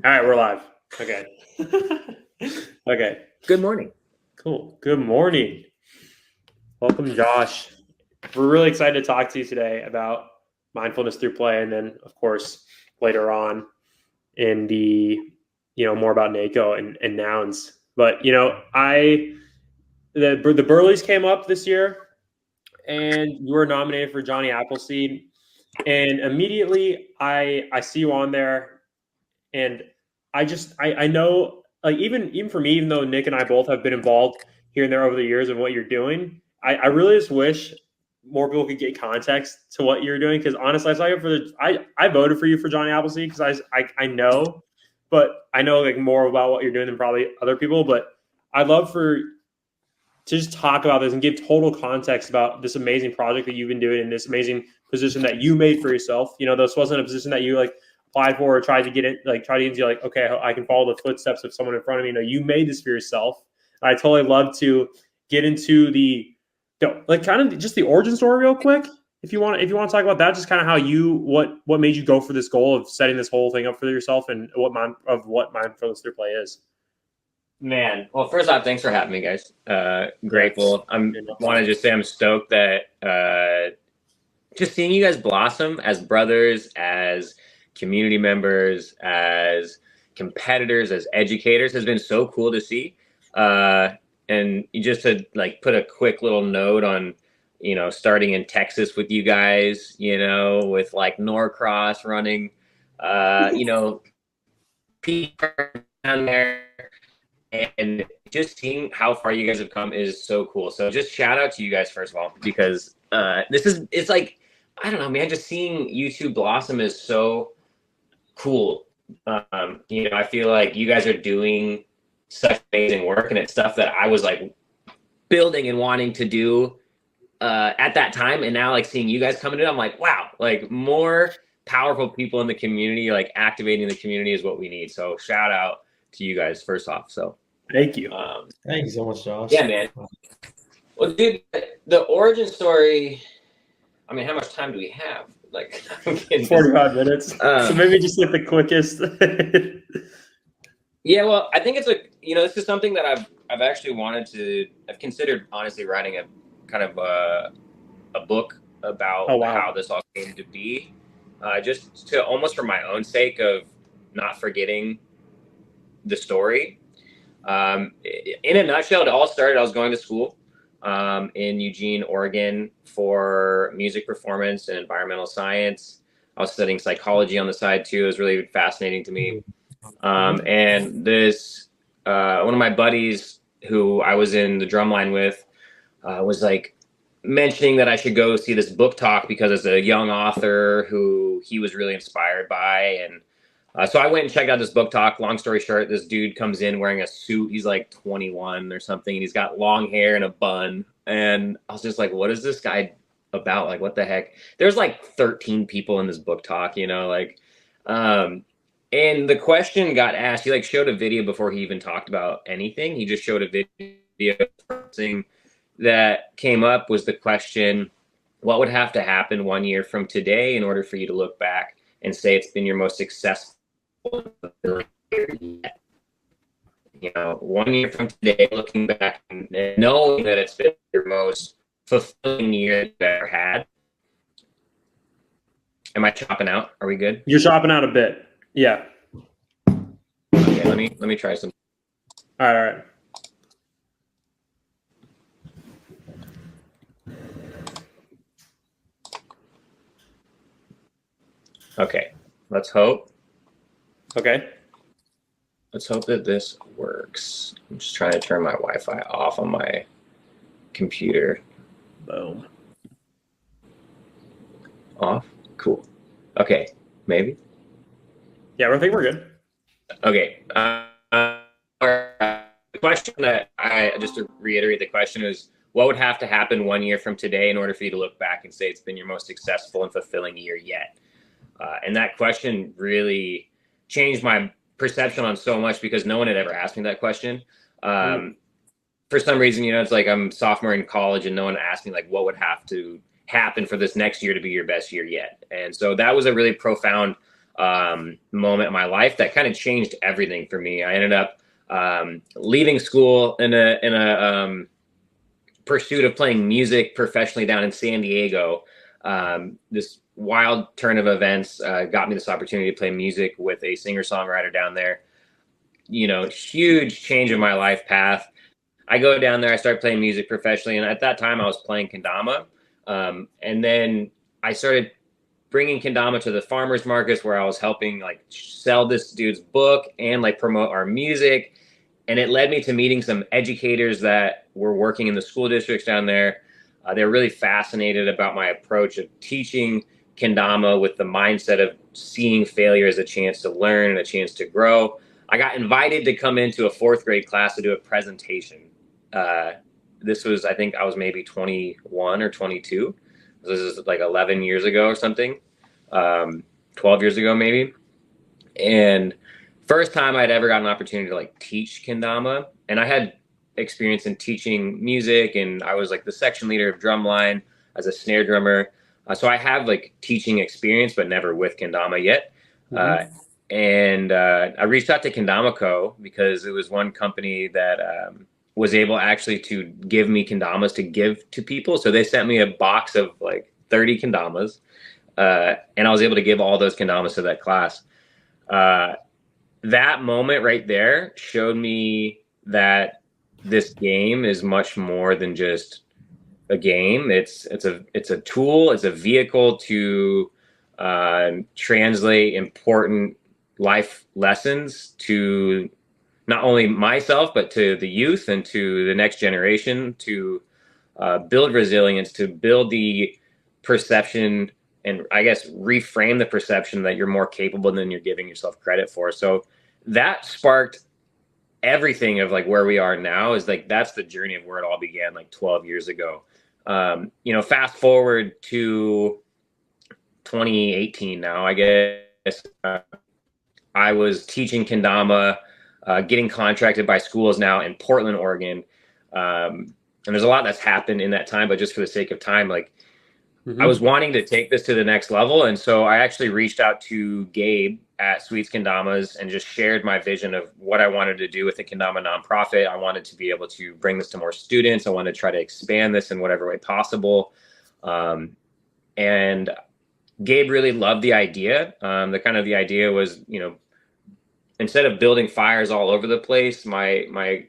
All right, we're live. Okay. Okay. Good morning. Cool. Good morning. Welcome, Josh. We're really excited to talk to you today about mindfulness through play, and then, of course, later on in the, more about NACO and nouns. But the Burleys came up this year, and you were nominated for Johnny Appleseed, and immediately I see you on there, and I know, like, even for me, even though Nick and I both have been involved here and there over the years of what you're doing, I really just wish more people could get context to what you're doing. Because honestly, I saw you I voted for you for Johnny Appleseed because I know, but I know like more about what you're doing than probably other people. But I'd love to just talk about this and give total context about this amazing project that you've been doing and this amazing position that you made for yourself. This wasn't a position that you like applied for or tried to get it, like try to get into, like, okay, I can follow the footsteps of someone in front of me. You made this for yourself. I totally love to get into kind of just the origin story real quick. If you want to talk about that, just kind of how what made you go for this goal of setting this whole thing up for yourself and what mindfulness through play is. Man, well, first off, thanks for having me, guys. Grateful. I want to just say I'm stoked that just seeing you guys blossom as brothers, as community members, as competitors, as educators has been so cool to see. And just to like put a quick little note on, starting in Texas with you guys, with like Norcross running, people down there. And just seeing how far you guys have come is so cool. So just shout out to you guys, first of all, because it's like, I don't know, man, just seeing you two blossom is so cool. I feel like you guys are doing such amazing work, and it's stuff that I was like building and wanting to do at that time. And now like seeing you guys coming in, I'm like, wow, like more powerful people in the community, like activating the community is what we need. So shout out to you guys first off. So thank you. Thank you so much, Josh. Yeah, man. Well, dude, the origin story, I mean, how much time do we have? Like 45 minutes. So maybe just like the quickest. Yeah, well, I think it's this is something that I've actually I've considered honestly writing a kind of a book about how this all came to be, just to almost for my own sake of not forgetting the story. In a nutshell, it all started, I was going to school in Eugene, Oregon for music performance and environmental science. I was studying psychology on the side too. It was really fascinating to me. And this, one of my buddies who I was in the drumline with was like mentioning that I should go see this book talk because it's a young author who he was really inspired by. And so I went and checked out this book talk. Long story short, this dude comes in wearing a suit. He's like 21 or something. And he's got long hair and a bun. And I was just like, what is this guy about? Like, what the heck? There's like 13 people in this book talk, and the question got asked. He like showed a video before he even talked about anything. He just showed a video. Thing that came up was the question, what would have to happen 1 year from today in order for you to look back and say it's been your most successful year yet? 1 year from today, looking back and knowing that it's been your most fulfilling year you've ever had. Am I chopping out? Are we good? You're chopping out a bit. Yeah. Okay, let me try some. All right. Okay, let's hope. Okay. Let's hope that this works. I'm just trying to turn my Wi-Fi off on my computer. Boom. Off? Cool. Okay, maybe? Yeah, I think we're good. Okay. The question that just to reiterate, the question is, what would have to happen 1 year from today in order for you to look back and say it's been your most successful and fulfilling year yet? And that question really changed my perception on so much because no one had ever asked me that question. For some reason, it's like I'm sophomore in college and no one asked me like what would have to happen for this next year to be your best year yet. And so that was a really profound moment in my life that kind of changed everything for me. I ended up leaving school in a pursuit of playing music professionally down in San Diego. This wild turn of events got me this opportunity to play music with a singer-songwriter down there. Huge change in my life path. I go down there, I start playing music professionally, and at that time I was playing kendama. And then I started bringing kendama to the farmers markets where I was helping like sell this dude's book and like promote our music. And it led me to meeting some educators that were working in the school districts down there. They were really fascinated about my approach of teaching kendama with the mindset of seeing failure as a chance to learn and a chance to grow. I got invited to come into a 4th grade class to do a presentation. This was, I think I was maybe 21 or 22. This is like 11 years ago or something, 12 years ago maybe. And first time I'd ever got an opportunity to like teach kendama. And I had experience in teaching music, and I was like the section leader of drumline as a snare drummer. So I have like teaching experience, but never with kendama yet. Mm-hmm. And I reached out to Kendama Co. because it was one company that was able actually to give me kendamas to give to people. So they sent me a box of like 30 kendamas, and I was able to give all those kendamas to that class. That moment right there showed me that this game is much more than just a game. It's a tool. It's a vehicle to translate important life lessons to not only myself, but to the youth and to the next generation, to build resilience, to build the perception, and I guess reframe the perception that you're more capable than you're giving yourself credit for. So that sparked everything of like where we are now. Is like that's the journey of where it all began like 12 years ago. Fast forward to 2018 now, I guess. I was teaching kendama, getting contracted by schools now in Portland, Oregon. And there's a lot that's happened in that time, but just for the sake of time, like I was wanting to take this to the next level. And so I actually reached out to Gabe at Sweets Kendamas and just shared my vision of what I wanted to do with the kendama nonprofit. I wanted to be able to bring this to more students. I wanted to try to expand this in whatever way possible. And Gabe really loved the idea. The idea was, instead of building fires all over the place, my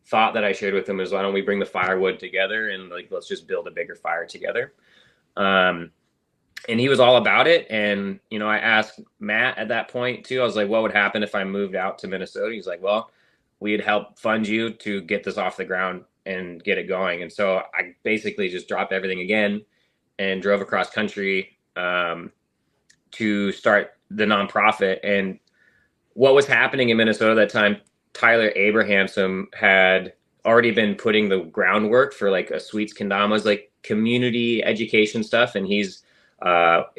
thought that I shared with him is, why don't we bring the firewood together and like, let's just build a bigger fire together. And he was all about it. And, I asked Matt at that point too, I was like, what would happen if I moved out to Minnesota? He's like, well, we'd help fund you to get this off the ground and get it going. And so I basically just dropped everything again and drove across country, to start the nonprofit. And what was happening in Minnesota at that time, Tyler Abrahamson had already been putting the groundwork for like a Sweets Kendamas, like community education stuff. And he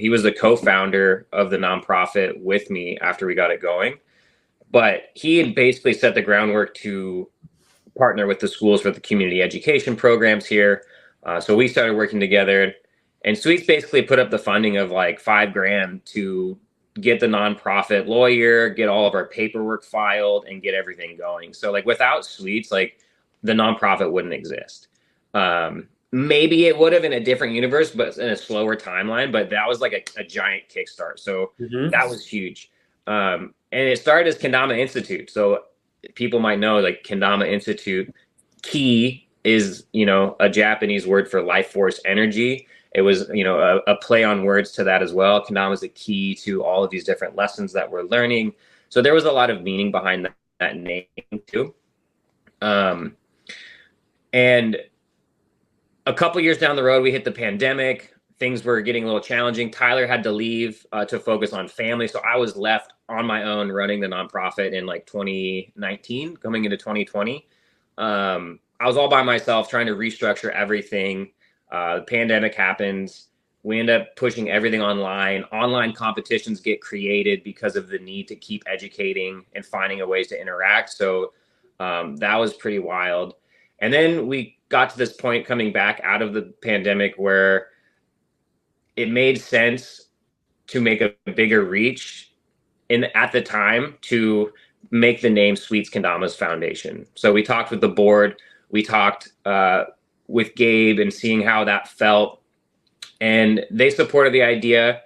was the co-founder of the nonprofit with me after we got it going. But he had basically set the groundwork to partner with the schools for the community education programs here. So we started working together, and Sweets basically put up the funding of like $5,000 to get the nonprofit lawyer, get all of our paperwork filed, and get everything going. So like without Sweets, like the nonprofit wouldn't exist. Maybe it would have in a different universe, but in a slower timeline. But that was like a giant kickstart. So that was huge. And it started as Kendama Institute. So people might know like Kendama Institute, ki is, a Japanese word for life force energy. It was, a play on words to that as well. Kendama is a key to all of these different lessons that we're learning. So there was a lot of meaning behind that name too. And a couple years down the road, we hit the pandemic. Things were getting a little challenging. Tyler had to leave to focus on family. So I was left on my own running the nonprofit in like 2019, coming into 2020. I was all by myself trying to restructure everything. The pandemic happens. We end up pushing everything online. Online competitions get created because of the need to keep educating and finding a ways to interact. So that was pretty wild. And then we got to this point coming back out of the pandemic where it made sense to make a bigger reach at the time to make the name Sweets Kendamas Foundation. So we talked with the board, we talked with Gabe and seeing how that felt, and they supported the idea.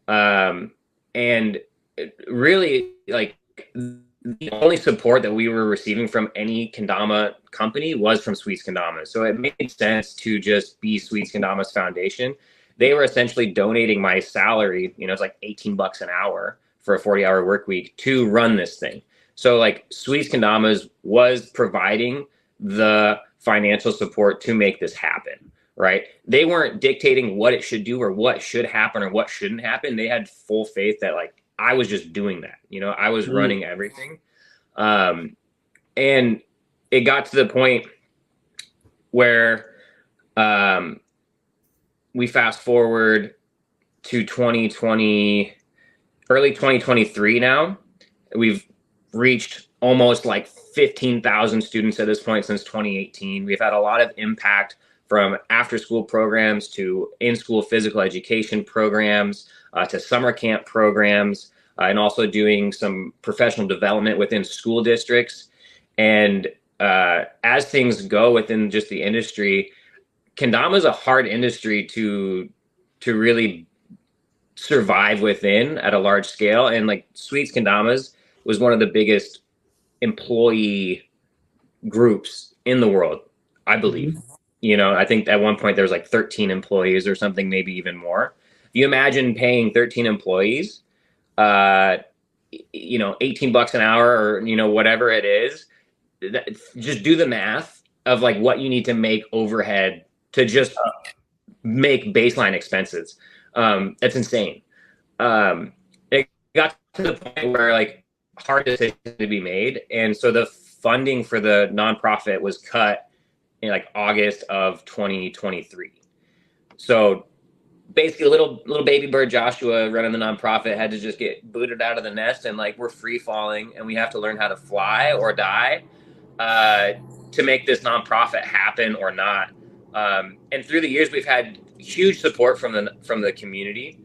And really, like, the only support that we were receiving from any kendama company was from Sweets Kendamas. So it made sense to just be Sweets Kendamas Foundation. They were essentially donating my salary, you know, it's like $18 an hour for a 40-hour work week to run this thing. So like Sweets Kendamas was providing the financial support to make this happen, right? They weren't dictating what it should do or what should happen or what shouldn't happen. They had full faith that like I was just doing that, you know, I was running everything. And it got to the point where we fast forward to 2020, early 2023 now. We've reached almost like 15,000 students at this point since 2018. We've had a lot of impact from after-school programs to in-school physical education programs, to summer camp programs, and also doing some professional development within school districts. And as things go within just the industry, kendama is a hard industry to really survive within at a large scale. And like Sweets Kendamas was one of the biggest employee groups in the world, I believe. You know, I think at one point there was like 13 employees or something, maybe even more. You imagine paying 13 employees, you know, $18 an hour or, you know, whatever it is. Just do the math of like what you need to make overhead to just make baseline expenses. That's insane. It got to the point where like hard decisions to be made. And so the funding for the nonprofit was cut in like August of 2023. So basically little baby bird Joshua running the nonprofit had to just get booted out of the nest, and like we're free falling and we have to learn how to fly or die to make this nonprofit happen or not. And through the years, we've had huge support from the community,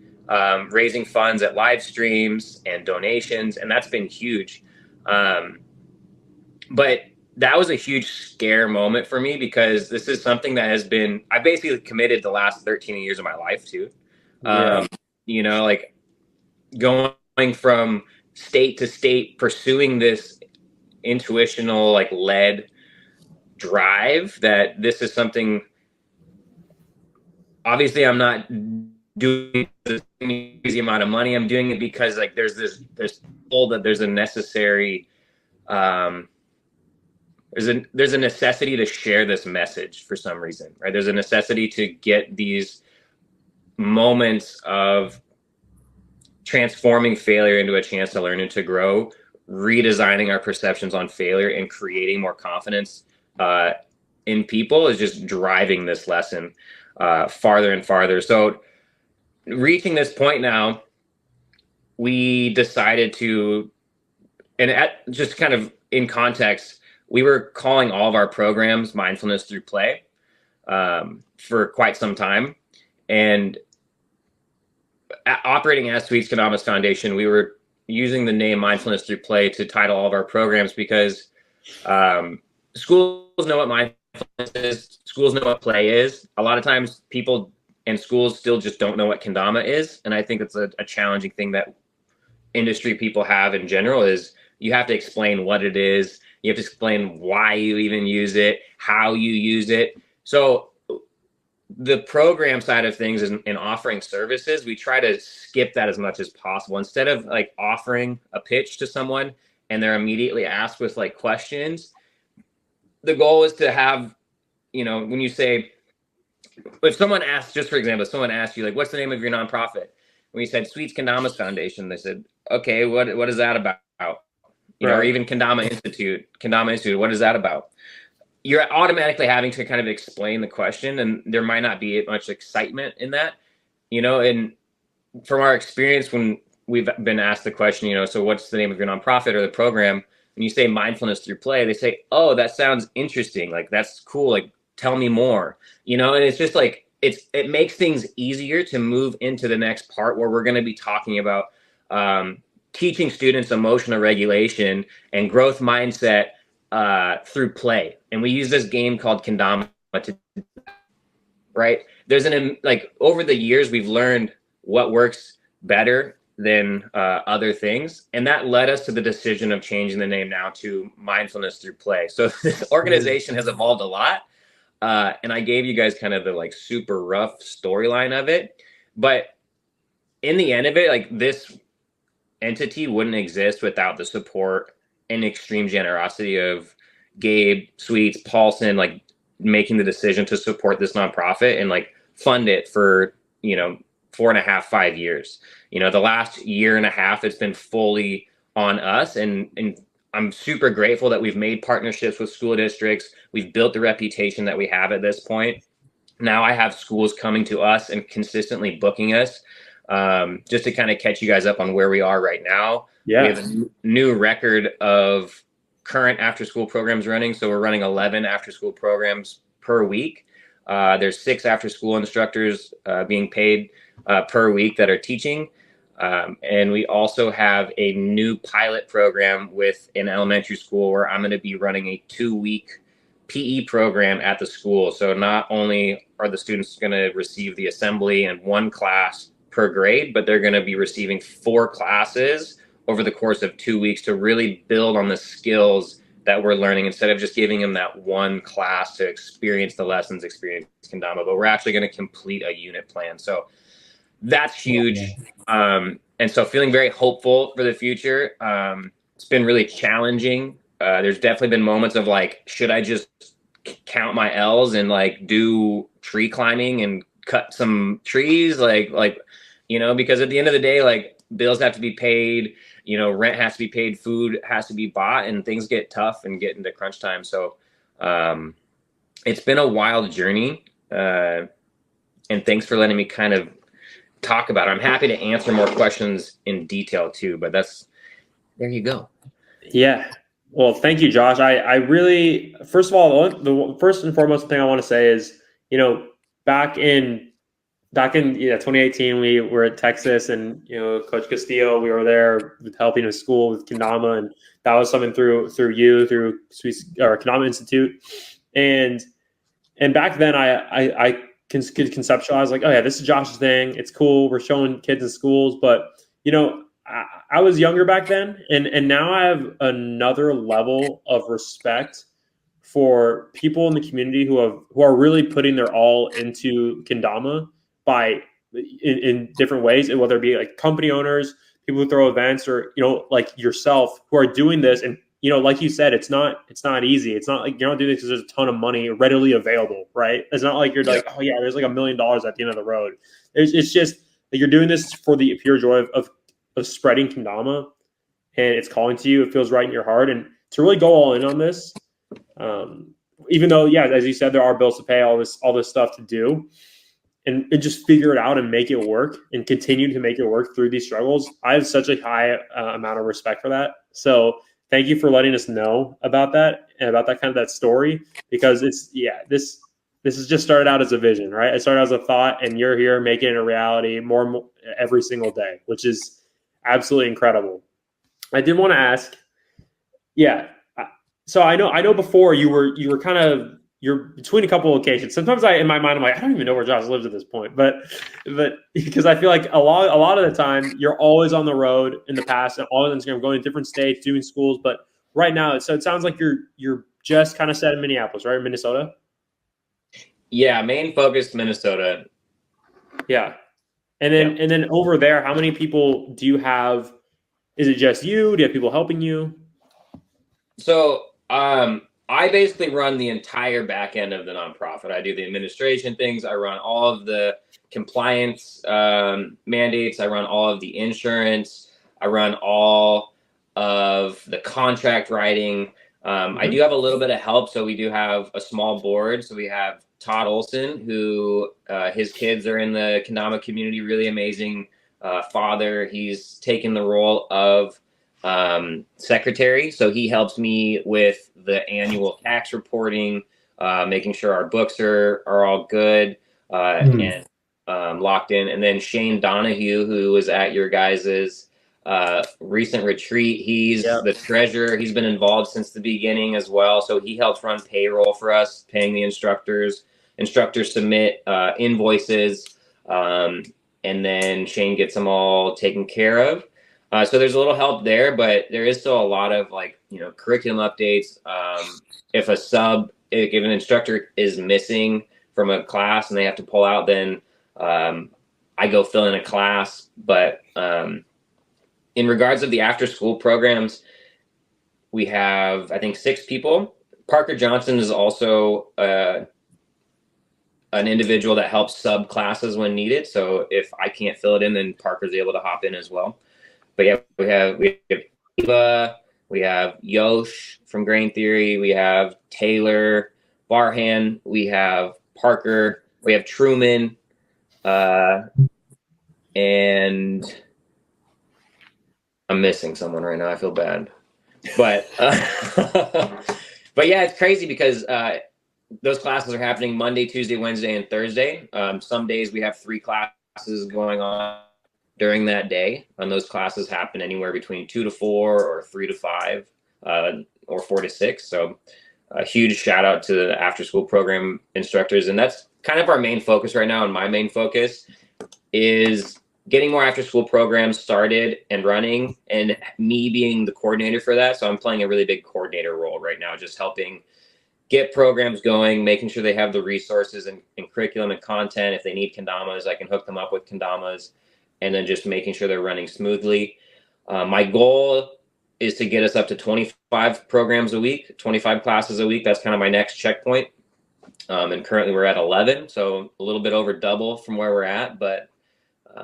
raising funds at live streams and donations, and that's been huge. But that was a huge scare moment for me, because this is something that has been, I basically committed the last 13 years of my life to. You know, like going from state to state, pursuing this intuitional, like led drive that this is something, obviously I'm not doing this easy amount of money. I'm doing it because like there's this pull that there's a necessary, there's a necessity to share this message for some reason, right? There's a necessity to get these moments of transforming failure into a chance to learn and to grow, redesigning our perceptions on failure and creating more confidence in people is just driving this lesson farther and farther. So reaching this point now, we decided to, and just kind of in context, we were calling all of our programs Mindfulness Through Play for quite some time. And operating as Sweets Kendamas Foundation, we were using the name Mindfulness Through Play to title all of our programs, because schools know what mindfulness is, schools know what play is. A lot of times people and schools still just don't know what kendama is. And I think it's a challenging thing that industry people have in general, is you have to explain what it is. You have to explain why you even use it, how you use it. So the program side of things in offering services, we try to skip that as much as possible. Instead of like offering a pitch to someone and they're immediately asked with like questions, the goal is to have, you know, when you say, if someone asks, just for example, if someone asks you like, what's the name of your nonprofit? When you said Sweets Kendamas Foundation, they said, okay, what is that about? You know, or even Kendama Institute, what is that about? You're automatically having to kind of explain the question, and there might not be much excitement in that, you know. And from our experience, when we've been asked the question, you know, so what's the name of your nonprofit or the program? When you say Mindfulness Through Play, they say, oh, that sounds interesting. Like, that's cool. Like, tell me more, you know. And it's just like, it makes things easier to move into the next part where we're going to be talking about teaching students emotional regulation and growth mindset through play. And we use this game called kendama to, right? There's like over the years, we've learned what works better than other things. And that led us to the decision of changing the name now to Mindfulness Through Play. So this organization has evolved a lot. And I gave you guys kind of the like super rough storyline of it. But in the end of it, like this entity wouldn't exist without the support and extreme generosity of Gabe, Sweets, Paulson, like making the decision to support this nonprofit and like fund it for, 4.5, 5 years. The last year and a half, it's been fully on us. And I'm super grateful that we've made partnerships with school districts. We've built the reputation that we have at this point. Now I have schools coming to us and consistently booking us. Just to kind of catch you guys up on where we are right now. Yeah. We have a new record of current after-school programs running. So we're running 11 after-school programs per week. There's 6 after-school instructors being paid per week that are teaching. And we also have a new pilot program with an elementary school where I'm going to be running a 2-week PE program at the school. So not only are the students going to receive the assembly and 1 class per grade, but they're going to be receiving 4 classes over the course of 2 weeks to really build on the skills that we're learning instead of just giving them that 1 class to experience the lessons, experience kendama, but we're actually going to complete a unit plan. So that's huge. And so feeling very hopeful for the future. It's been really challenging. There's definitely been moments of like, should I just count my L's and like do tree climbing and cut some trees? Because at the end of the day, like bills have to be paid, rent has to be paid, food has to be bought, and things get tough and get into crunch time. So it's been a wild journey. And thanks for letting me kind of talk about it. I'm happy to answer more questions in detail too, but there you go. Yeah. Well, thank you, Josh. I really, first of all, the first and foremost thing I want to say is, back in 2018, we were at Texas, and Coach Castillo, we were there helping his school with kendama, and that was something through Kendama Institute, and back then I conceptualized like, oh yeah, this is Josh's thing. It's cool. We're showing kids in schools, but I was younger back then, and now I have another level of respect for people in the community who are really putting their all into kendama in different ways, and whether it be like company owners, people who throw events, or like yourself, who are doing this. And like you said, it's not easy. It's not like you don't do this because there's a ton of money readily available, right? It's not like you're like, oh yeah, there's like $1 million at the end of the road. It's just that you're doing this for the pure joy of spreading kendama, and it's calling to you. It feels right in your heart, and to really go all in on this, even though, yeah, as you said, there are bills to pay, all this stuff to do, and just figure it out and make it work and continue to make it work through these struggles. I have such a high amount of respect for that. So thank you for letting us know about that and about that kind of that story, because this has just started out as a vision, right? It started as a thought, and you're here making it a reality more and more every single day, which is absolutely incredible. I did want to ask, so I know before you were you're between a couple of locations. Sometimes in my mind, I'm like, I don't even know where Josh lives at this point, but because I feel like a lot of the time you're always on the road in the past, and always on Instagram, going to different states, doing schools. But right now, so it sounds like you're just kind of set in Minneapolis, right? Minnesota. Yeah, main focus Minnesota. Yeah, and then over there, how many people do you have? Is it just you? Do you have people helping you? So I basically run the entire back end of the nonprofit. I do the administration things. I run all of the compliance mandates. I run all of the insurance. I run all of the contract writing. I do have a little bit of help. So we do have a small board. So we have Todd Olson, who his kids are in the kendama community, really amazing father. He's taken the role of secretary. So he helps me with the annual tax reporting, making sure our books are all good and locked in. And then Shane Donahue, who was at your guys's recent retreat. He's the treasurer. He's been involved since the beginning as well. So he helps run payroll for us, paying the instructors. Instructors submit invoices, and then Shane gets them all taken care of. So there's a little help there, but there is still a lot of curriculum updates. If an instructor is missing from a class and they have to pull out, then I go fill in a class. But in regards of the after school programs, we have, I think, 6 people. Parker Johnson is also an individual that helps sub classes when needed. So if I can't fill it in, then Parker's able to hop in as well. But yeah, we have Eva, we have Yosh from Grain Theory, we have Taylor, Barhan, we have Parker, we have Truman, and I'm missing someone right now. I feel bad, but but yeah, it's crazy because those classes are happening Monday, Tuesday, Wednesday, and Thursday. Some days we have 3 classes going on during that day, and those classes happen anywhere between 2 to 4 or 3 to 5 or 4 to 6. So a huge shout out to the after school program instructors. And that's kind of our main focus right now. And my main focus is getting more after school programs started and running, and me being the coordinator for that. So I'm playing a really big coordinator role right now, just helping get programs going, making sure they have the resources and curriculum and content. If they need kendamas, I can hook them up with kendamas, and then just making sure they're running smoothly. My goal is to get us up to 25 programs a week, 25 classes a week. That's kind of my next checkpoint. And currently we're at 11, so a little bit over double from where we're at, but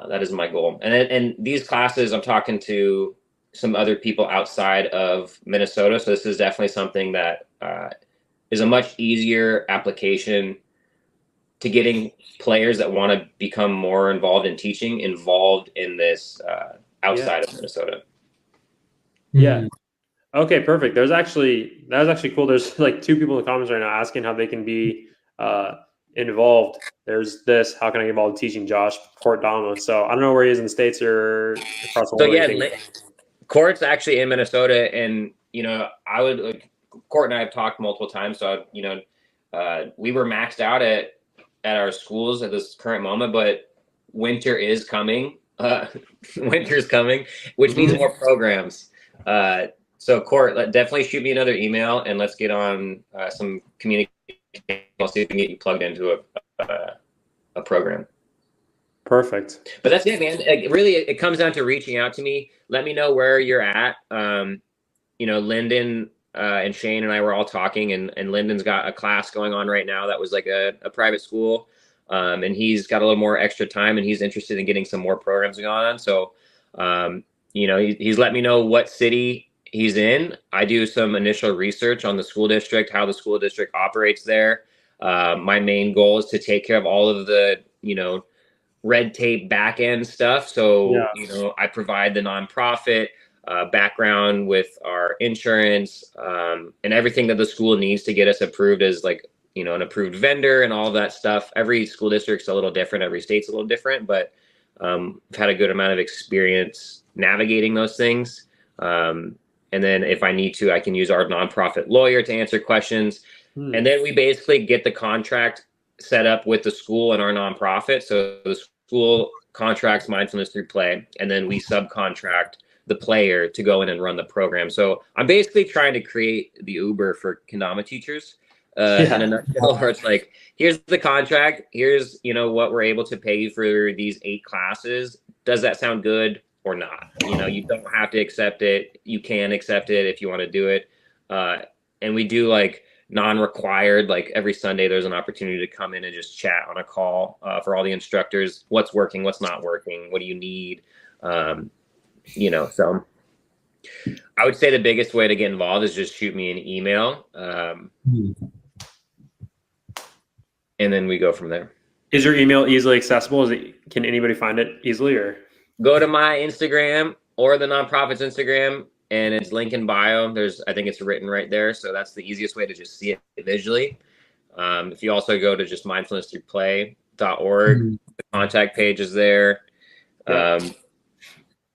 that is my goal. And these classes, I'm talking to some other people outside of Minnesota. So this is definitely something that is a much easier application to getting players that want to become more involved in teaching involved in this outside of Minnesota. Yeah. Okay, perfect. That was actually cool. There's like 2 people in the comments right now asking how they can be involved. There's this, how can I get involved in teaching Josh Dama? So I don't know where he is in the States or across the world. So yeah, Court's actually in Minnesota, and Court and I have talked multiple times. So we were maxed out at our schools at this current moment, but winter is coming. Winter's coming, which means more programs. So Court, definitely shoot me another email and let's get on some communication. I'll see if we can get you plugged into a program. Perfect. But that's it, man. Really, it comes down to reaching out to me. Let me know where you're at. Lyndon and Shane and I were all talking, and Lyndon's got a class going on right now that was like a private school. And he's got a little more extra time, and he's interested in getting some more programs going on. So, he's let me know what city he's in. I do some initial research on the school district, how the school district operates there. My main goal is to take care of all of the, red tape back end stuff. So, I provide the nonprofit background with our insurance and everything that the school needs to get us approved as an approved vendor and all of that stuff. Every school district's a little different. Every state's a little different, but I've had a good amount of experience navigating those things. And then if I need to, I can use our nonprofit lawyer to answer questions. And then we basically get the contract set up with the school and our nonprofit. So the school contracts Mindfulness Through Play, and then we subcontract the player to go in and run the program. So I'm basically trying to create the Uber for kendama teachers. In a nutshell, where it's like, here's the contract, here's what we're able to pay you for these 8 classes. Does that sound good or not? You don't have to accept it. You can accept it if you want to do it. And we do non-required, every Sunday there's an opportunity to come in and just chat on a call for all the instructors. What's working, what's not working, what do you need? So I would say the biggest way to get involved is just shoot me an email. And then we go from there. Is your email easily accessible? Can anybody find it easily, or? Go to my Instagram or the nonprofit's Instagram, and it's link in bio. I think it's written right there. So that's the easiest way to just see it visually. If you also go to just mindfulnessthroughplay.org, the contact page is there.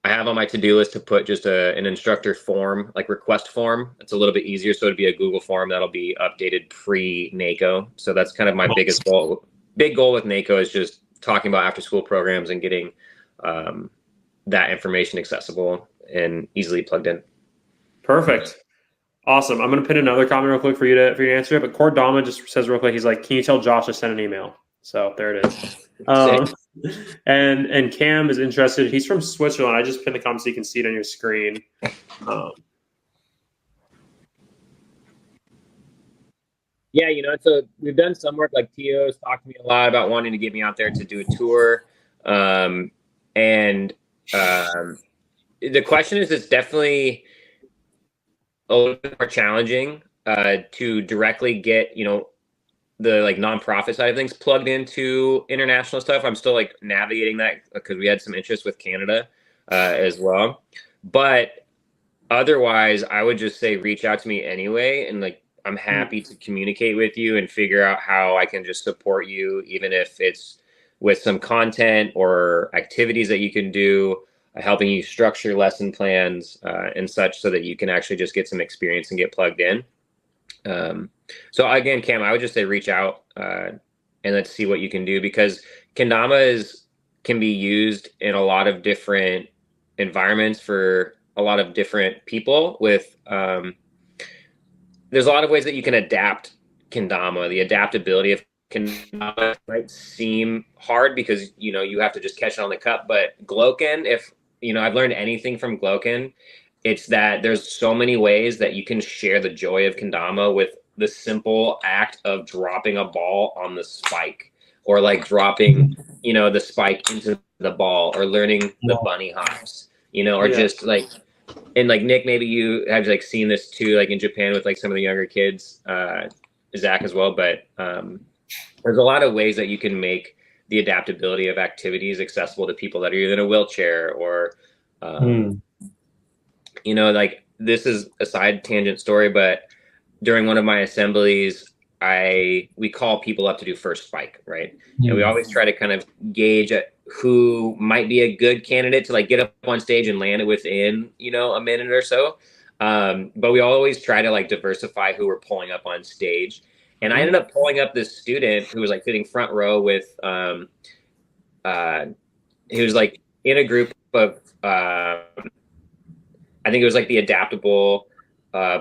I have on my to-do list to put just an instructor form, like request form. It's a little bit easier. So it'd be a Google form that'll be updated pre-NACO. So that's kind of my biggest goal. Big goal with NACO is just talking about after school programs and getting that information accessible and easily plugged in. Perfect. Awesome. I'm going to pin another comment real quick for you to answer it. But Cord Dama just says real quick, he's like, can you tell Josh to send an email? So there it is. And Cam is interested. He's from Switzerland. I just pinned the comment so you can see it on your screen. Yeah, so we've done some work. Like Tio's talked to me a lot about wanting to get me out there to do a tour. The question is, it's definitely a little bit more challenging to directly get, the like nonprofit side of things plugged into international stuff. I'm still like navigating that because we had some interest with Canada as well. But otherwise, I would just say reach out to me anyway. And like, I'm happy to communicate with you and figure out how I can just support you, even if it's with some content or activities that you can do, helping you structure lesson plans and such so that you can actually just get some experience and get plugged in. So again, Cam, I would just say reach out and let's see what you can do, because kendama can be used in a lot of different environments for a lot of different people. With there's a lot of ways that you can adapt kendama. The adaptability of kendama might seem hard because you have to just catch it on the cup, but Gloken, if I've learned anything from Gloken, it's that there's so many ways that you can share the joy of kendama with the simple act of dropping a ball on the spike, or like dropping, the spike into the ball, or learning the bunny hops, or just like, and like Nick, maybe you have like seen this too, like in Japan with like some of the younger kids, Zach as well. But there's a lot of ways that you can make the adaptability of activities accessible to people that are either in a wheelchair or, like, this is a side tangent story, but during one of my assemblies, we call people up to do first spike, right? And we always try to kind of gauge who might be a good candidate to like get up on stage and land it within, a minute or so. But we always try to like diversify who we're pulling up on stage. And I ended up pulling up this student who was like sitting front row with, he was like in a group of, I think it was like the adaptability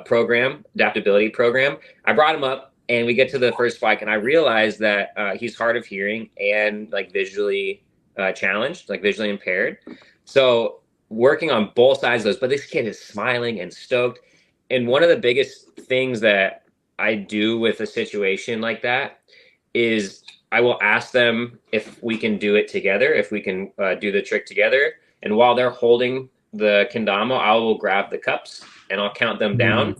program. I brought him up and we get to the first spike, and I realized that he's hard of hearing and like visually challenged, like visually impaired. So working on both sides of those, but this kid is smiling and stoked. And one of the biggest things that I do with a situation like that is I will ask them if we can do it together, if we can do the trick together. And while they're holding the kendama, I will grab the cups and I'll count them down.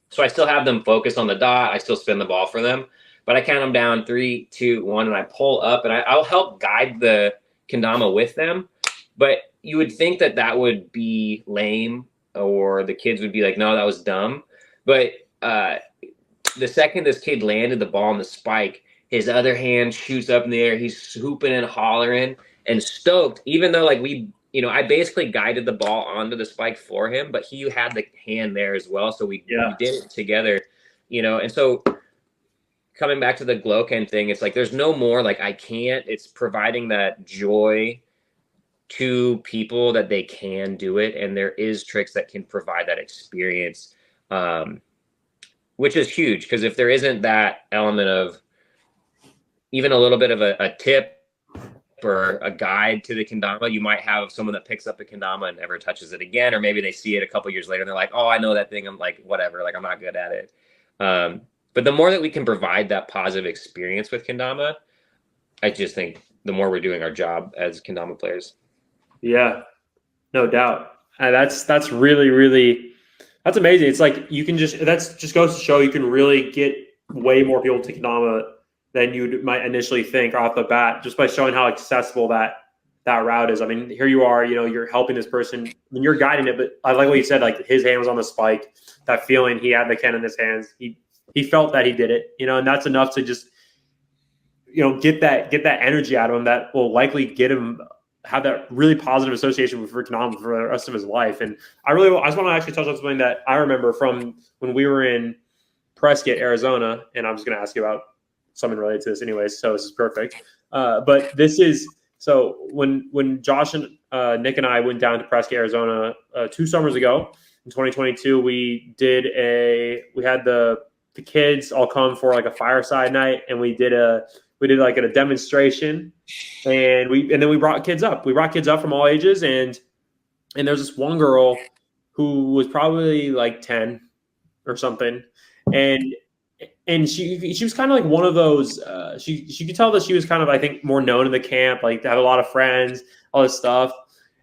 So I still have them focused on the dot. I still spin the ball for them, but I count them down 3, 2, 1, and I pull up, and I'll help guide the kendama with them. But you would think that that would be lame, or the kids would be like, no, that was dumb. But the second this kid landed the ball on the spike, his other hand shoots up in the air. He's swooping and hollering and stoked, even though like I basically guided the ball onto the spike for him, but he had the hand there as well. So we did it together, and so coming back to the Gloken thing, it's like, there's no more, like, I can't, it's providing that joy to people that they can do it. And there is tricks that can provide that experience, which is huge. Because if there isn't that element of even a little bit of a tip or a guide to the kendama, you might have someone that picks up a kendama and never touches it again, or maybe they see it a couple years later and they're like, oh, I know that thing. I'm like, whatever, like, I'm not good at it. But the more that we can provide that positive experience with kendama, I just think the more we're doing our job as kendama players. Yeah, no doubt. That's really, really, that's amazing. It's like you can that just goes to show you can really get way more people to kendama than you might initially think off the bat, just by showing how accessible that route is. I mean, here you are, you're helping this person when you're guiding it, but I like what you said, like his hand was on the spike, that feeling, he had the Ken in his hands. He felt that he did it, and that's enough to just, get that energy out of him that will likely get him have that really positive association with kendama for the rest of his life. And I just want to actually touch on something that I remember from when we were in Prescott, Arizona, and I'm just going to ask you about something related to this anyways, so this is perfect. But this is, so when Josh and Nick and I went down to Prescott, Arizona 2 summers ago in 2022, we had the kids all come for like a fireside night, and we did like a demonstration, and then we brought kids up. We brought kids up from all ages, and there's this one girl who was probably like 10 or something, and she was kind of like one of those. She could tell that she was kind of, I think, more known in the camp, like had a lot of friends, all this stuff,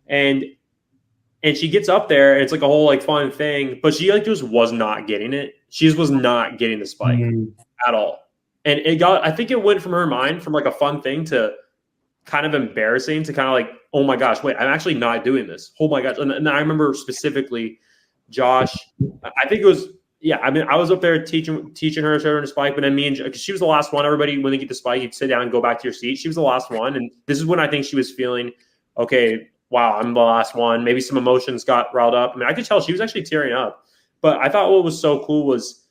and she gets up there, and it's like a whole like fun thing, but she like just was not getting it. She just was not getting the spike at all. And I think it went from her mind from like a fun thing to kind of embarrassing to kind of like, oh my gosh, wait, I'm actually not doing this. Oh my gosh. And I remember specifically Josh, I think it was, yeah, I mean, I was up there teaching her, showing her the spike, but then because she was the last one, everybody, when they get the spike, you'd sit down and go back to your seat. She was the last one. And this is when I think she was feeling, okay, wow, I'm the last one. Maybe some emotions got riled up. I mean, I could tell she was actually tearing up. But I thought what was so cool was,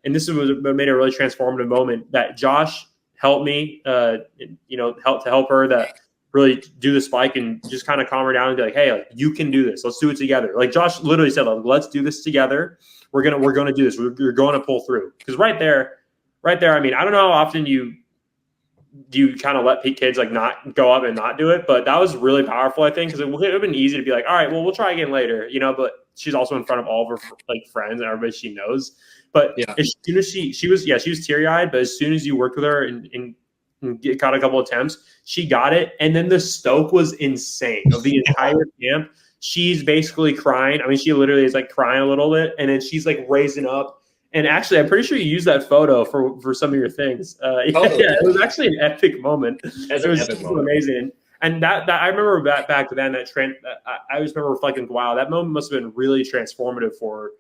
and this was made a really transformative moment, that Josh helped me, help her that really do the spike and just kind of calm her down and be like, hey, like, you can do this. Let's do it together. Like Josh literally said, like, let's do this together. We're gonna do this. We're going to pull through. Because right there. I mean, I don't know how often you kind of let kids like not go up and not do it, but that was really powerful, I think, because it would have been easy to be like, all right, well, we'll try again later, but she's also in front of all of her like friends and everybody she knows. But as soon as she was teary eyed, but as soon as you worked with her and got a couple attempts, she got it. And then the stoke was insane of the entire camp. She's basically crying. I mean, she literally is like crying a little bit, and then she's like raising up. And actually, I'm pretty sure you used that photo for some of your things. It was actually an epic moment. It was amazing. And that I remember back then, I just remember reflecting, wow, that moment must have been really transformative for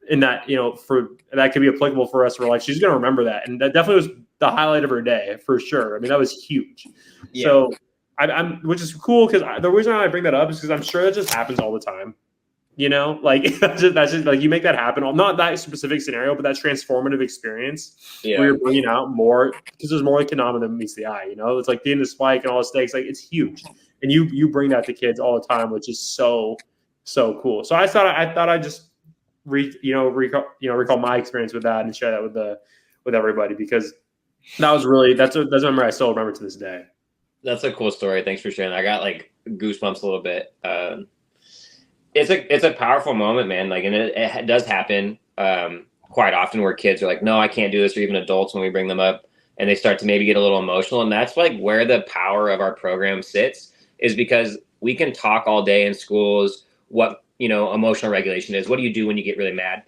in that, for that could be applicable for us. For like, she's going to remember that. And that definitely was the highlight of her day for sure. I mean, that was huge. Yeah. So I'm which is cool, because the reason why I bring that up is because I'm sure it just happens all the time. Like that's just like, you make that happen. Not that specific scenario, but that transformative experience where you're bringing out more, because there's more like kendama than meets the eye. It's like being the spike and all the stakes, like it's huge, and you bring that to kids all the time, which is so cool. So I thought I'd just recall my experience with that and share that with everybody, because that was really that's a memory I still remember to this day. That's a cool story. Thanks for sharing. I got like goosebumps a little bit. It's a powerful moment, man. Like, and it does happen quite often where kids are like, no, I can't do this, or even adults when we bring them up and they start to maybe get a little emotional. And that's like where the power of our program sits, is because we can talk all day in schools what, emotional regulation is. What do you do when you get really mad?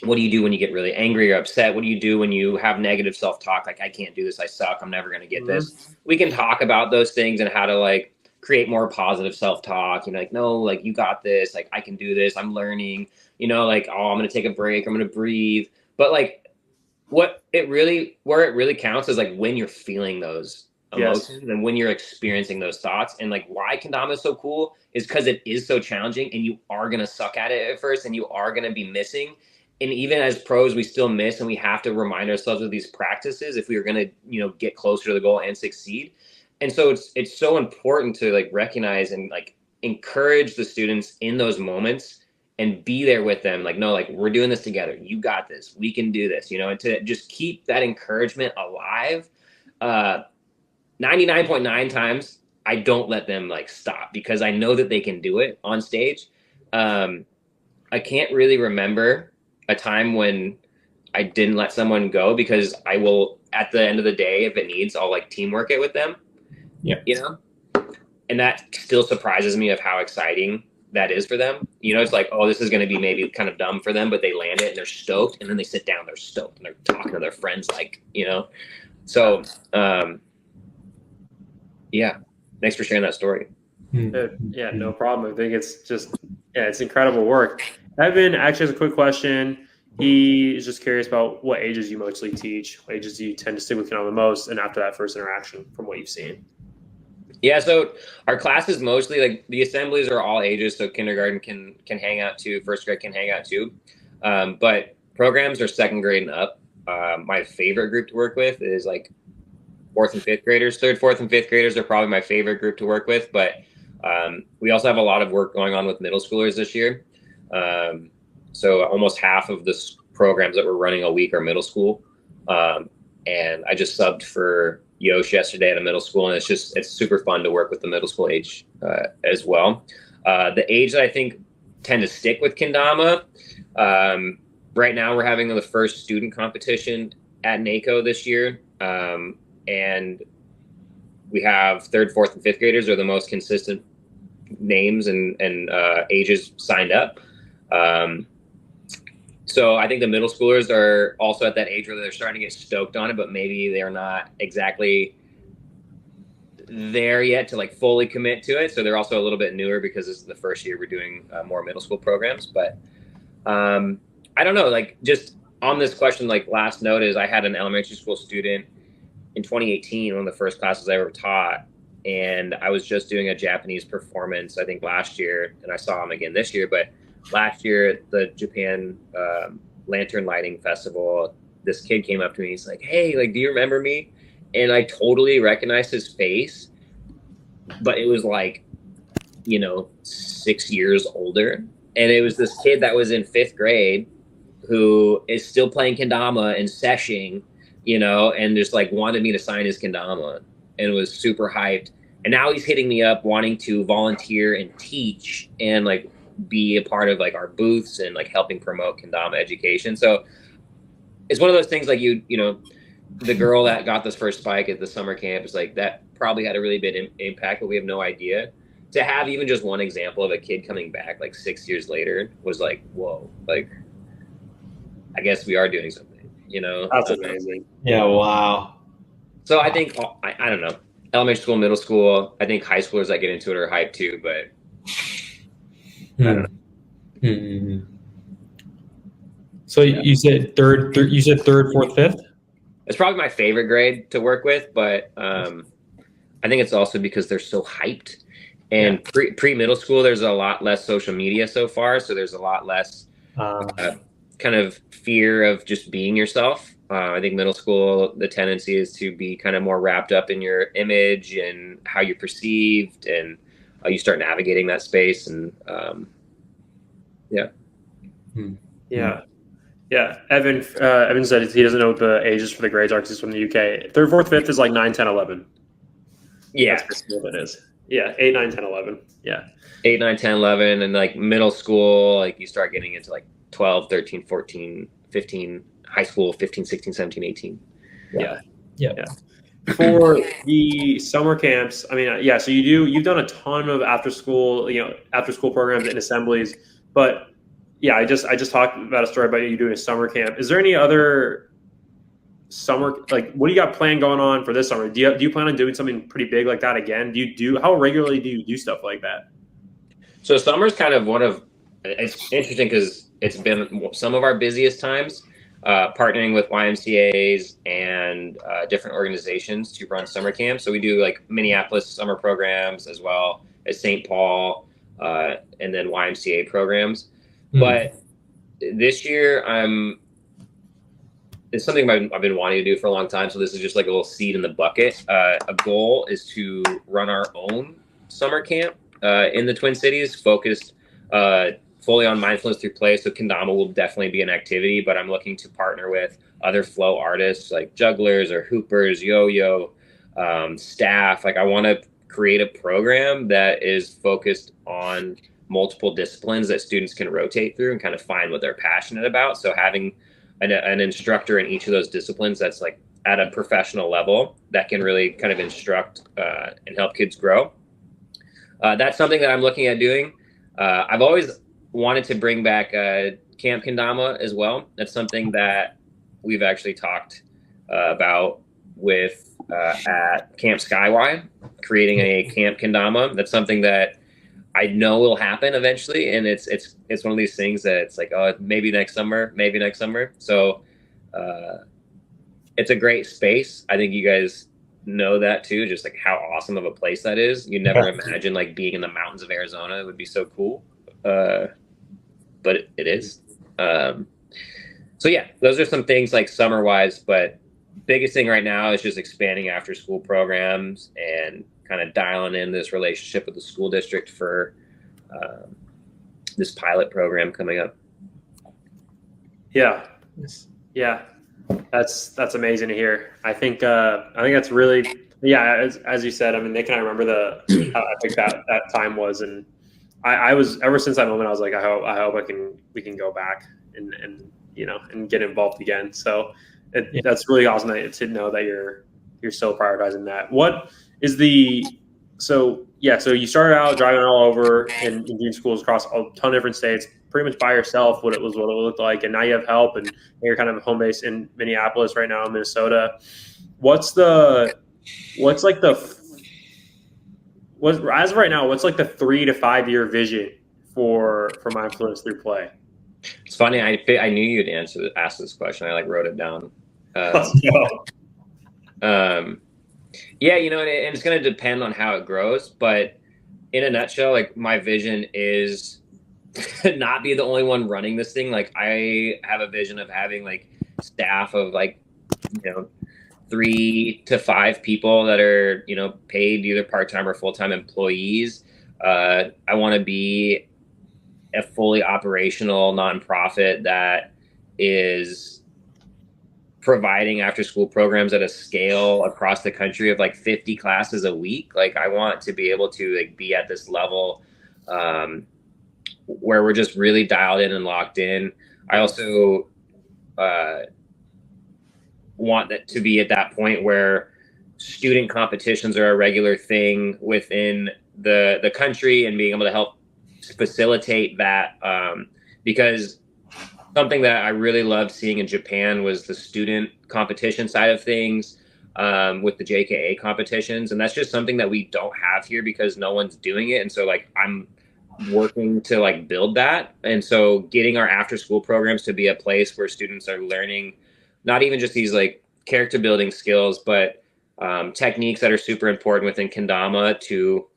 What do you do when you get really angry or upset? What do you do when you have negative self-talk? Like, I can't do this. I suck. I'm never going to get this. We can talk about those things and how to like create more positive self-talk, like, no, like, you got this, like, I can do this, I'm learning, like, oh, I'm going to take a break, I'm going to breathe. But like, where it really counts is like when you're feeling those emotions and when you're experiencing those thoughts. And like, why kendama is so cool is because it is so challenging, and you are going to suck at it at first, and you are going to be missing. And even as pros, we still miss, and we have to remind ourselves of these practices if we are going to, get closer to the goal and succeed. And so it's so important to like recognize and like encourage the students in those moments and be there with them. Like, no, like, we're doing this together. You got this. We can do this, and to just keep that encouragement alive. 99.9 times, I don't let them like stop, because I know that they can do it on stage. I can't really remember a time when I didn't let someone go, because I will, at the end of the day, if it needs, I'll like teamwork it with them. Yeah. And that still surprises me of how exciting that is for them. It's like, oh, this is going to be maybe kind of dumb for them, but they land it and they're stoked. And then they sit down, they're stoked, and they're talking to their friends, like, So, yeah. Thanks for sharing that story. Yeah, no problem. I think it's just, it's incredible work. Evan actually has a quick question. He is just curious about what ages you mostly teach. What ages do you tend to stick with kendama the most? And after that first interaction, from what you've seen? Yeah, so our classes mostly, like the assemblies are all ages, so kindergarten can hang out too, first grade can hang out too, but programs are second grade and up. My favorite group to work with is like fourth and fifth graders. Third, fourth, and fifth graders are probably my favorite group to work with, but we also have a lot of work going on with middle schoolers this year. So almost half of the programs that we're running a week are middle school. And I just subbed for Yosh yesterday at a middle school, and it's super fun to work with the middle school age as well. The age that I think tend to stick with kendama, right now we're having the first student competition at NACO this year, and we have third, fourth, and fifth graders are the most consistent names and ages signed up. So I think the middle schoolers are also at that age where they're starting to get stoked on it, but maybe they're not exactly there yet to like fully commit to it. So they're also a little bit newer because this is the first year we're doing more middle school programs. But I don't know, like just on this question, like last note is I had an elementary school student in 2018, one of the first classes I ever taught. And I was just doing a Japanese performance, I think last year, and I saw him again this year, but last year at the Japan Lantern Lighting Festival, this kid came up to me. He's like, "Hey, like, do you remember me?" And I totally recognized his face, but it was like, 6 years older. And it was this kid that was in fifth grade who is still playing kendama and seshing, and just like wanted me to sign his kendama and was super hyped. And now he's hitting me up wanting to volunteer and teach and like be a part of like our booths and like helping promote kendama education. So it's one of those things like the girl that got this first spike at the summer camp is like that probably had a really big impact, but we have no idea. To have even just one example of a kid coming back like 6 years later was like, whoa, like I guess we are doing something, That's amazing. Yeah, wow. So I think I don't know, elementary school, middle school, I think high schoolers that get into it are hyped too, but I don't know. Mm-hmm. So you said third, fourth, fifth? It's probably my favorite grade to work with, but I think it's also because they're so hyped. And pre middle school, there's a lot less social media so far, so there's a lot less kind of fear of just being yourself. I think middle school, the tendency is to be kind of more wrapped up in your image and how you're perceived, and you start navigating that space. And Evan said he doesn't know what the ages for the grades are because he's from the UK. Third, fourth, fifth is like 9, 10, 11. Yeah, that's basically what it is. Yeah, 8, 9, 10, 11. Yeah, 8, 9, 10, 11, and like middle school, like you start getting into like 12, 13, 14, 15. High school, 15, 16, 17, 18. Yeah. For the summer camps, I mean, so you've done a ton of after school programs and assemblies, but I just talked about a story about you doing a summer camp. Is there any other summer, like what do you got planned going on for this summer? Do you plan on doing something pretty big like that again? How regularly do you do stuff like that? So summer's kind of it's interesting because it's been some of our busiest times. Partnering with YMCAs and different organizations to run summer camps. So we do like Minneapolis summer programs as well as St. Paul and then YMCA programs. But this year it's something I've been wanting to do for a long time. So this is just like a little seed in the bucket. A goal is to run our own summer camp in the Twin Cities, focused fully on mindfulness through play. So kendama will definitely be an activity, but I'm looking to partner with other flow artists like jugglers or hoopers, yo-yo, staff. Like I want to create a program that is focused on multiple disciplines that students can rotate through and kind of find what they're passionate about. So having an instructor in each of those disciplines that's like at a professional level that can really kind of instruct and help kids grow. That's something that I'm looking at doing. I've always wanted to bring back Camp Kendama as well. That's something that we've actually talked about with at Camp Skywide, creating a Camp Kendama. That's something that I know will happen eventually, and it's one of these things that it's like, oh, maybe next summer. So it's a great space. I think you guys know that too, just like how awesome of a place that is. You never imagine like being in the mountains of Arizona. It would be so cool. But it is. So yeah, those are some things like summer wise, but biggest thing right now is just expanding after school programs and kind of dialing in this relationship with the school district for this pilot program coming up. Yeah. Yeah. That's amazing to hear. I think that's really, as you said, I mean, Nick and I remember how epic that time was. And I was, ever since that moment, I was like, I hope we can go back and get involved again. So that's really awesome to know that you're still prioritizing that. What is so you started out driving all over and doing schools across a ton of different states, pretty much by yourself, what it looked like. And now you have help and you're kind of home base in Minneapolis right now in Minnesota. What's like the 3 to 5 year vision for Mindfulness Through Play? It's funny. I knew you'd ask this question. I wrote it down. Yeah, and it's going to depend on how it grows. But in a nutshell, like my vision is to not be the only one running this thing. Like I have a vision of having like staff of 3 to 5 people that are, paid either part-time or full-time employees. I want to be a fully operational nonprofit that is providing after school programs at a scale across the country of 50 classes a week. Like I want to be able to be at this level where we're just really dialed in and locked in. I also want that to be at that point where student competitions are a regular thing within the country and being able to help facilitate that, because something that I really loved seeing in Japan was the student competition side of things, with the JKA competitions. And that's just something that we don't have here because no one's doing it. And so I'm working to build that. And so getting our after school programs to be a place where students are learning not even just these character building skills, but techniques that are super important within kendama to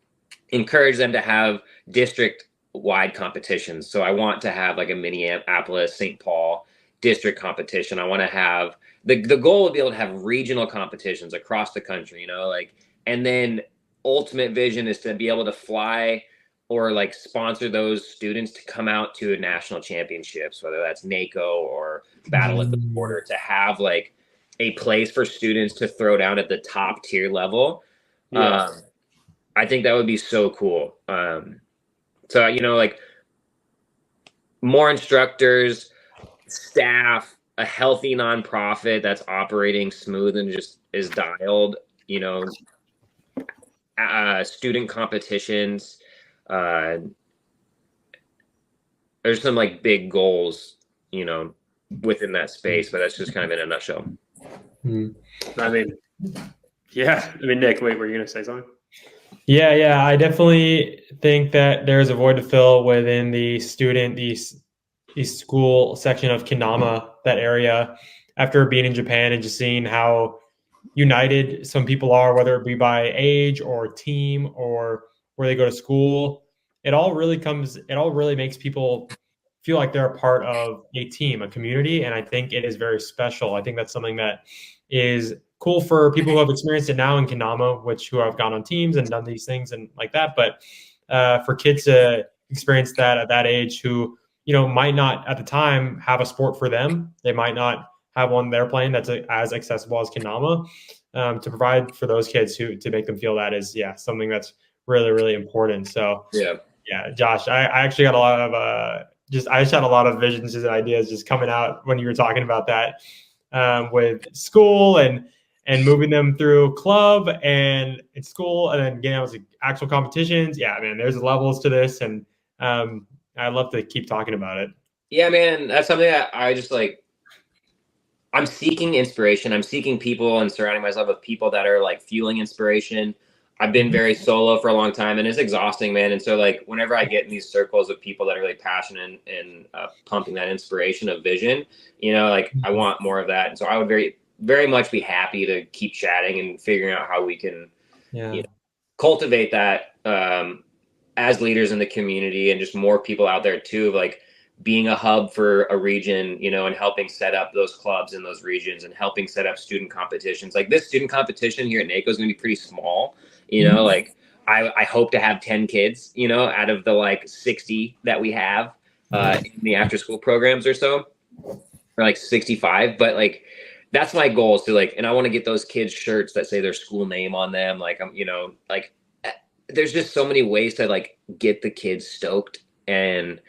encourage them to have district wide competitions. So I want to have a Minneapolis, St. Paul district competition. I want to have the goal would be able to have regional competitions across the country, and then ultimate vision is to be able to fly or sponsor those students to come out to national championships, whether that's NACO or Battle at the Border, to have a place for students to throw down at the top tier level. Yes. I think that would be so cool. So, more instructors, staff, a healthy nonprofit that's operating smooth and just is dialed, student competitions. There's some big goals, within that space, but that's just kind of in a nutshell. I mean, Nick, wait, were you going to say something? Yeah. I definitely think that there's a void to fill within the school section of kendama, that area, after being in Japan and just seeing how united some people are, whether it be by age or team or where they go to school. It all really makes people feel like they're a part of a team, a community. And I think it is very special. I think that's something that is cool for people who have experienced it now in kendama, who have gone on teams and done these things and like that. But for kids to experience that at that age, who, might not at the time have a sport for them, they might not have one they're playing that's as accessible as kendama, to provide for those kids to make them feel that is, something that's really, really important. So Josh, I actually got a lot of, I just had a lot of visions and ideas just coming out when you were talking about that, with school and moving them through club and in school and then getting out to actual competitions. Yeah, man, there's levels to this, and I'd love to keep talking about it. Yeah, man, that's something that I just I'm seeking inspiration. I'm seeking people and surrounding myself with people that are fueling inspiration. I've been very solo for a long time, and it's exhausting, man. And so whenever I get in these circles of people that are really passionate and pumping that inspiration of vision, I want more of that. And so I would very very much be happy to keep chatting and figuring out how we can cultivate that as leaders in the community, and just more people out there too, like being a hub for a region, and helping set up those clubs in those regions and helping set up student competitions. Like this student competition here at NACO is going to be pretty small, like I hope to have 10 kids, out of the like 60 that we have in the after school programs or so, or like 65. But like, that's my goal, is to like, and I want to get those kids shirts that say their school name on them. Like, like there's just so many ways to like get the kids stoked. And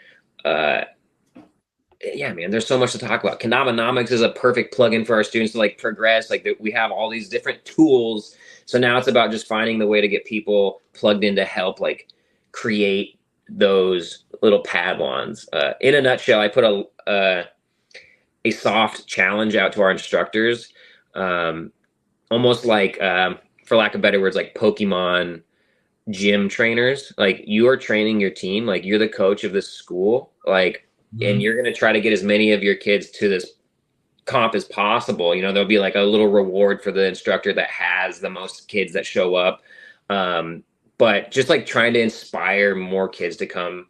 yeah, man, there's so much to talk about. Kendama is a perfect plugin for our students to like progress. Like we have all these different tools. So now it's about just finding the way to get people plugged in to help like create those little Padwans. In a nutshell, I put a soft challenge out to our instructors, almost like, for lack of better words, like Pokemon gym trainers. Like you are training your team, like you're the coach of this school, like, and you're going to try to get as many of your kids to this comp as possible. There'll be like a little reward for the instructor that has the most kids that show up. But just like trying to inspire more kids to come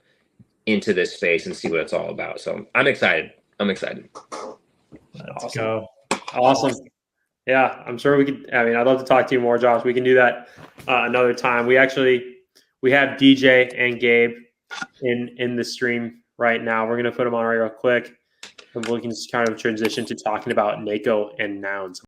into this space and see what it's all about. So I'm excited. Let's go. Awesome. Yeah, I'm sure we could. I mean, I'd love to talk to you more, Josh. We can do that another time. We have DJ and Gabe in the stream right now. We're going to put them on real quick, and we can just kind of transition to talking about NACO and nouns.